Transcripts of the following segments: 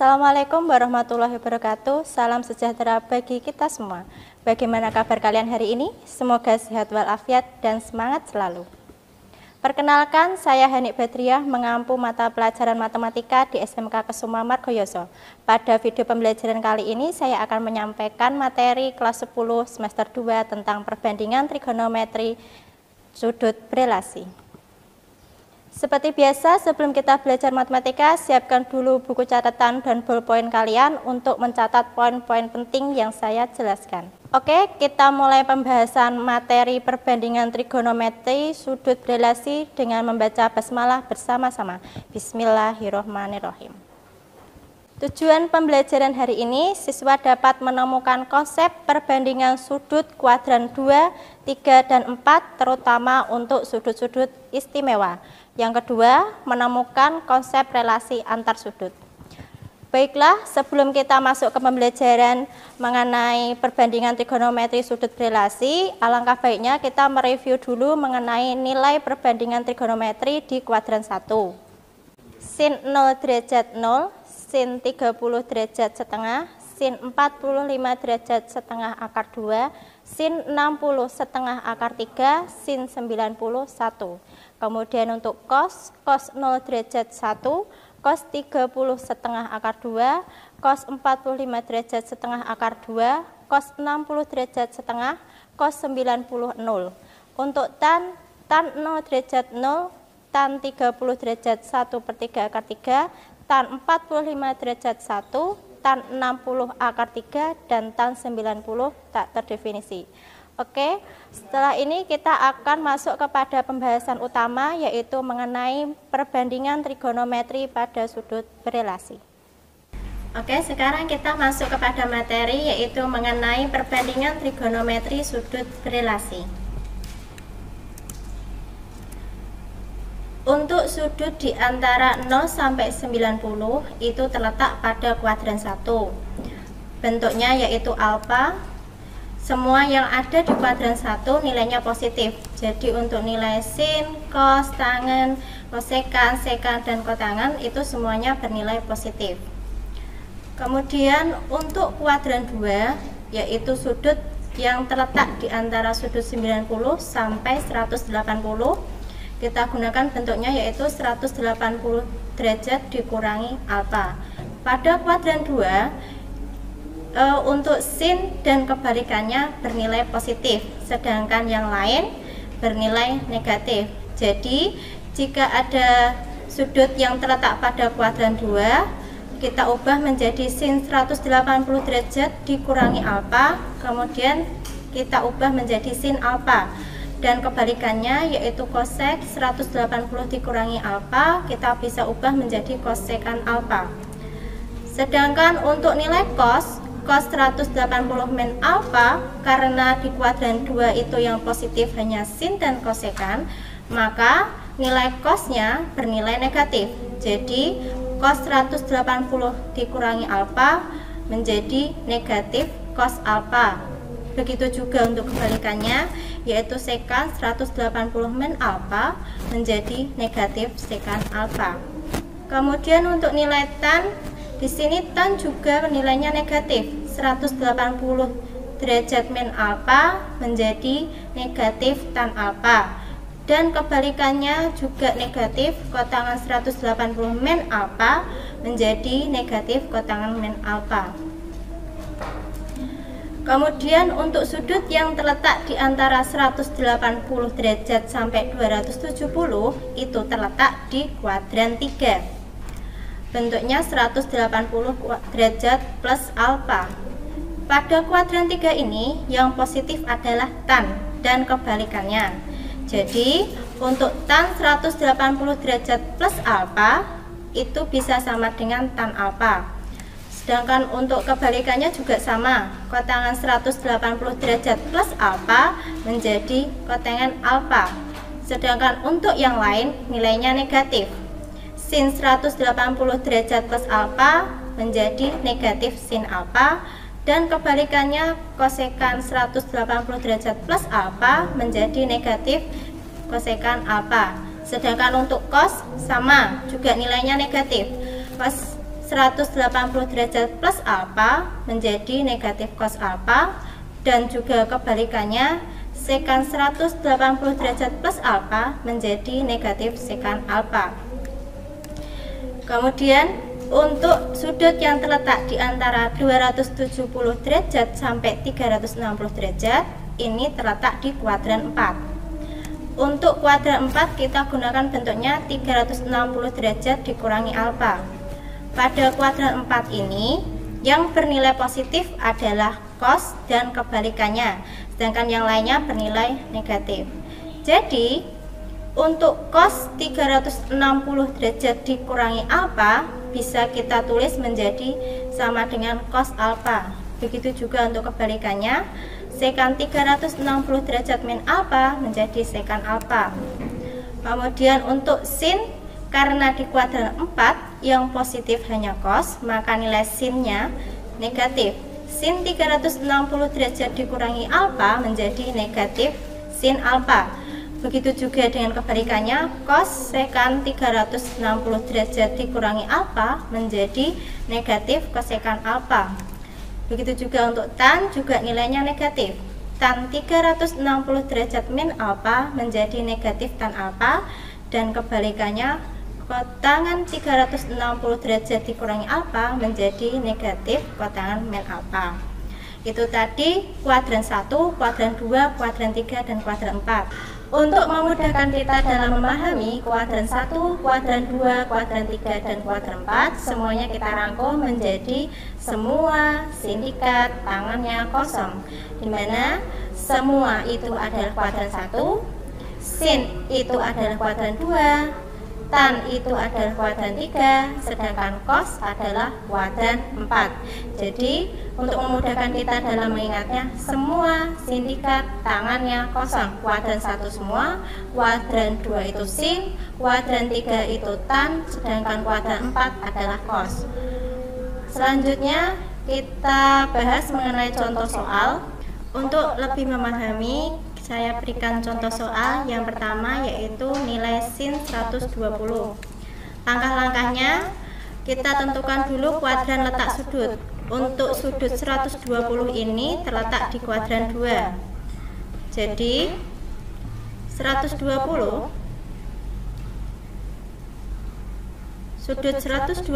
Assalamualaikum warahmatullahi wabarakatuh. Salam sejahtera bagi kita semua. Bagaimana kabar kalian hari ini? Semoga sehat walafiat dan semangat selalu. Perkenalkan, saya Hanik Badriah, mengampu mata pelajaran matematika di SMK Kesuma Margoyoso. Pada video pembelajaran kali ini, saya akan menyampaikan materi kelas 10 semester 2 tentang perbandingan trigonometri sudut berelasi. Seperti biasa, sebelum kita belajar matematika, siapkan dulu buku catatan dan ballpoint kalian untuk mencatat poin-poin penting yang saya jelaskan. Oke, kita mulai pembahasan materi perbandingan trigonometri sudut berelasi dengan membaca basmalah bersama-sama. Bismillahirrohmanirrohim. Tujuan pembelajaran hari ini, siswa dapat menemukan konsep perbandingan sudut kuadran 2, 3, dan 4, terutama untuk sudut-sudut istimewa. Yang kedua, menemukan konsep relasi antar sudut. Baiklah, sebelum kita masuk ke pembelajaran mengenai perbandingan trigonometri sudut berelasi, alangkah baiknya kita mereview dulu mengenai nilai perbandingan trigonometri di kuadran 1. Sin 0 derajat 0, sin 30 derajat setengah, sin 45 derajat setengah akar 2, sin 60 setengah akar 3, sin 91. Kemudian untuk cos 0 derajat 1, cos 30 setengah akar 2, cos 45 derajat setengah akar 2, cos 60 derajat setengah, cos 90 0. Untuk tan 0 derajat 0, tan 30 derajat 1/3 akar 3, tan 45 derajat 1, tan 60 akar 3, dan tan 90 tak terdefinisi. Oke, setelah ini kita akan masuk kepada pembahasan utama, yaitu mengenai perbandingan trigonometri pada sudut berelasi. Oke, sekarang kita masuk kepada materi, yaitu mengenai perbandingan trigonometri sudut berelasi. Untuk sudut di antara 0 sampai 90 itu terletak pada kuadran 1. Bentuknya yaitu alfa. Semua yang ada di kuadran 1 nilainya positif. Jadi untuk nilai sin, cos, tangen, kosekan, sekan, dan kotangen itu semuanya bernilai positif. Kemudian untuk kuadran 2, yaitu sudut yang terletak di antara sudut 90 sampai 180, kita gunakan bentuknya yaitu 180 derajat dikurangi alfa. Pada kuadran 2, untuk sin dan kebalikannya bernilai positif, sedangkan yang lain bernilai negatif. Jadi jika ada sudut yang terletak pada kuadran 2, kita ubah menjadi sin 180 derajat dikurangi alfa, kemudian kita ubah menjadi sin alfa. Dan kebalikannya yaitu kosek 180 dikurangi alfa, kita bisa ubah menjadi kosekan alfa. Sedangkan untuk nilai cos 180 min alfa, karena di kuadran 2 itu yang positif hanya sin dan kosekan, maka nilai cosnya bernilai negatif. Jadi cos 180 dikurangi alfa menjadi negatif cos alfa. Begitu juga untuk kebalikannya, yaitu sekan 180 min alfa menjadi negatif sekan alfa. Kemudian untuk nilai tan, di sini tan juga nilainya negatif, 180 derajat min alfa menjadi negatif tan alfa. Dan kebalikannya juga negatif, kotangan 180 min alfa menjadi negatif kotangan min alfa. Kemudian untuk sudut yang terletak di antara 180 derajat sampai 270 itu terletak di kuadran 3. Bentuknya 180 derajat plus alfa. Pada kuadran 3 ini yang positif adalah tan dan kebalikannya. Jadi untuk tan 180 derajat plus alfa itu bisa sama dengan tan alfa. Sedangkan untuk kebalikannya juga sama, kotangan 180 derajat plus alfa menjadi kotangan alfa. Sedangkan untuk yang lain nilainya negatif. Sin 180 derajat plus alfa menjadi negatif sin alfa, dan kebalikannya kosekan 180 derajat plus alfa menjadi negatif kosekan alfa. Sedangkan untuk cos sama, juga nilainya negatif. Cos 180 derajat plus alfa menjadi negatif cos alfa, dan juga kebalikannya sekan 180 derajat plus alfa menjadi negatif sekan alfa. Kemudian untuk sudut yang terletak di antara 270 derajat sampai 360 derajat ini terletak di kuadran 4. Untuk kuadran 4 kita gunakan bentuknya 360 derajat dikurangi alfa. Pada kuadran 4 ini yang bernilai positif adalah cos dan kebalikannya, sedangkan yang lainnya bernilai negatif. Jadi untuk cos 360 derajat dikurangi alfa bisa kita tulis menjadi sama dengan cos alfa. Begitu juga untuk kebalikannya, sekan 360 derajat min alfa menjadi sekan alfa. Kemudian untuk sin, karena di kuadran 4 yang positif hanya cos, maka nilai sinnya negatif. Sin 360 derajat dikurangi alfa menjadi negatif sin alfa. Begitu juga dengan kebalikannya, cos sekan 360 derajat dikurangi alfa menjadi negatif kosekan alfa. Begitu juga untuk tan, juga nilainya negatif. Tan 360 derajat min alfa menjadi negatif tan alfa, dan kebalikannya kotangan 360 derajat dikurangi alfa menjadi negatif kotangan min alfa. Itu tadi kuadran 1, kuadran 2, kuadran 3, dan kuadran 4. Untuk memudahkan kita dalam memahami kuadran 1, kuadran 2, kuadran 3, dan kuadran 4, semuanya kita rangkum menjadi semua sindikat tangannya kosong, dimana semua itu adalah kuadran 1, sin itu adalah kuadran 2, tan itu adalah kuadran 3, sedangkan cos adalah kuadran 4. Jadi untuk memudahkan kita dalam mengingatnya, semua sindikat tangannya kosong. Kuadran 1 semua, kuadran 2 itu sin, kuadran 3 itu tan, sedangkan kuadran 4 adalah cos. Selanjutnya kita bahas mengenai contoh soal. Untuk lebih memahami, saya berikan contoh soal yang pertama, yaitu nilai sin 120. Langkah-langkahnya, kita tentukan dulu kuadran letak sudut. Untuk sudut 120 ini terletak di kuadran 2. Jadi 120, sudut 120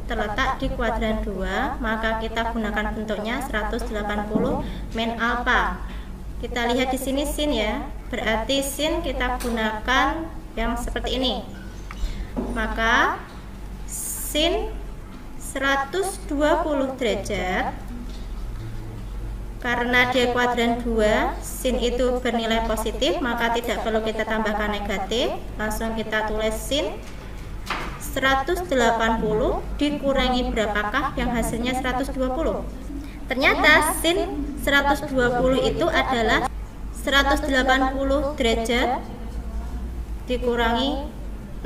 terletak di kuadran 2, maka kita gunakan bentuknya 180 min alfa. Kita lihat di sini sin ya, berarti sin kita gunakan yang seperti ini. Maka sin 120 derajat, karena dia kuadran 2, sin itu bernilai positif, maka tidak perlu kita tambahkan negatif, langsung kita tulis sin 180 dikurangi berapakah yang hasilnya 120. Ternyata sin 120 itu adalah 180 derajat dikurangi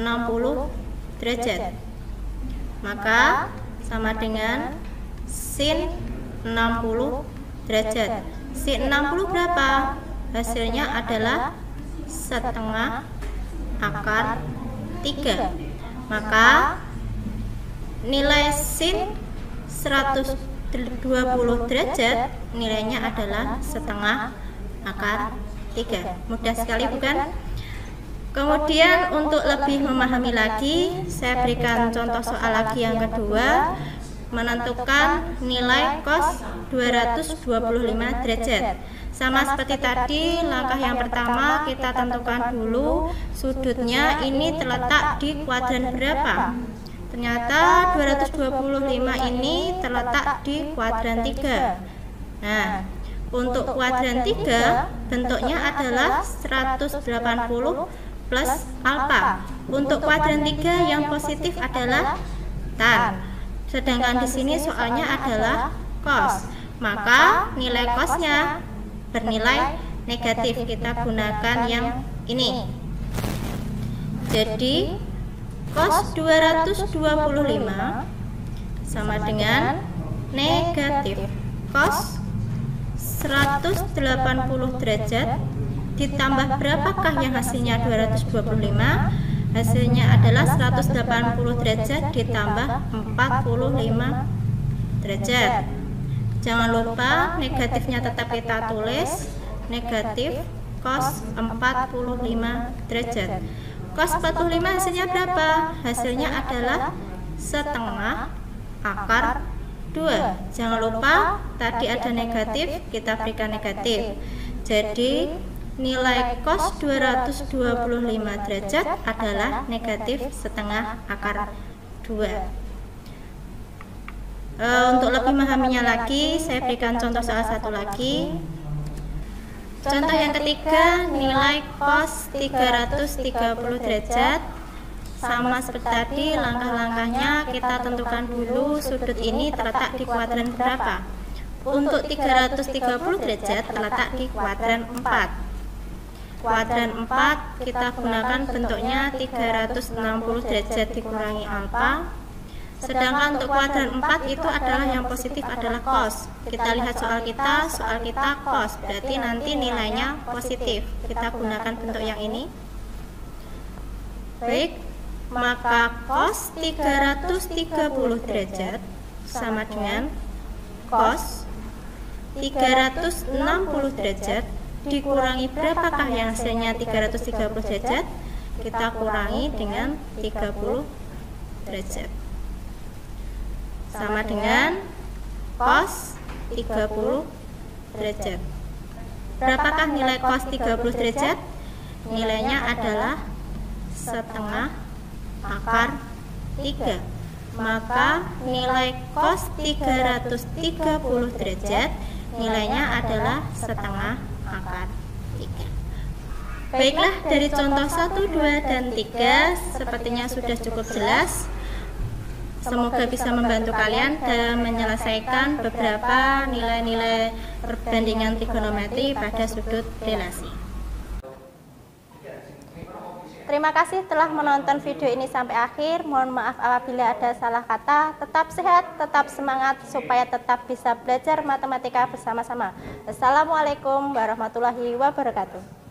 60 derajat, maka sama dengan sin 60 derajat. Sin 60 berapa? Hasilnya adalah setengah akar 3. Maka nilai sin 120 derajat nilainya adalah setengah akar 3. Mudah sekali bukan? Kemudian untuk lebih memahami lagi, saya berikan contoh soal lagi yang kedua, menentukan nilai cos 225 derajat. Sama seperti tadi, langkah yang pertama kita tentukan dulu sudutnya ini terletak di kuadran berapa. Ternyata 225 ini terletak di kuadran 3. Nah, untuk kuadran 3 bentuknya adalah 180 plus alfa. Untuk kuadran 3 yang positif adalah tan. Sedangkan di sini soalnya adalah cos. Maka nilai cosnya bernilai negatif. Kita gunakan yang ini. Jadi cos 225 sama dengan negatif cos 180 derajat ditambah berapakah yang hasilnya 225? Hasilnya adalah 180 derajat ditambah 45 derajat. Jangan lupa negatifnya tetap kita tulis, negatif cos 45 derajat. Cos 45 hasilnya berapa? Hasilnya adalah setengah akar 2. Jangan lupa tadi ada negatif, kita berikan negatif. Jadi nilai cos 225 derajat adalah negatif setengah akar 2. Untuk lebih memahaminya lagi, saya berikan contoh soal satu lagi. Contoh yang ketiga, nilai cos 330 derajat. Sama seperti tadi, langkah-langkahnya kita tentukan dulu sudut ini terletak di kuadran berapa. Untuk 330 derajat terletak di kuadran 4. Kuadran 4 kita gunakan bentuknya 360 derajat dikurangi alfa. Sedangkan untuk kuadran 4 itu adalah yang positif adalah cos. Kita lihat soal kita cos, berarti nanti nilainya positif. Kita gunakan bentuk yang ini. Baik, maka cos 330 derajat sama dengan cos 360 derajat dikurangi berapakah yang hasilnya 330 derajat? Kita kurangi dengan 30 derajat. Sama dengan cos 30 derajat. Berapakah nilai cos 30 derajat? Nilainya adalah setengah akar 3. Maka nilai cos 330 derajat nilainya adalah setengah akar 3. Baiklah, dari contoh 1, 2, dan 3 sepertinya sudah cukup jelas. Semoga bisa membantu kalian dalam menyelesaikan beberapa nilai-nilai perbandingan trigonometri pada sudut relasi. Terima kasih telah menonton video ini sampai akhir. Mohon maaf apabila ada salah kata. Tetap sehat, tetap semangat supaya tetap bisa belajar matematika bersama-sama. Assalamualaikum warahmatullahi wabarakatuh.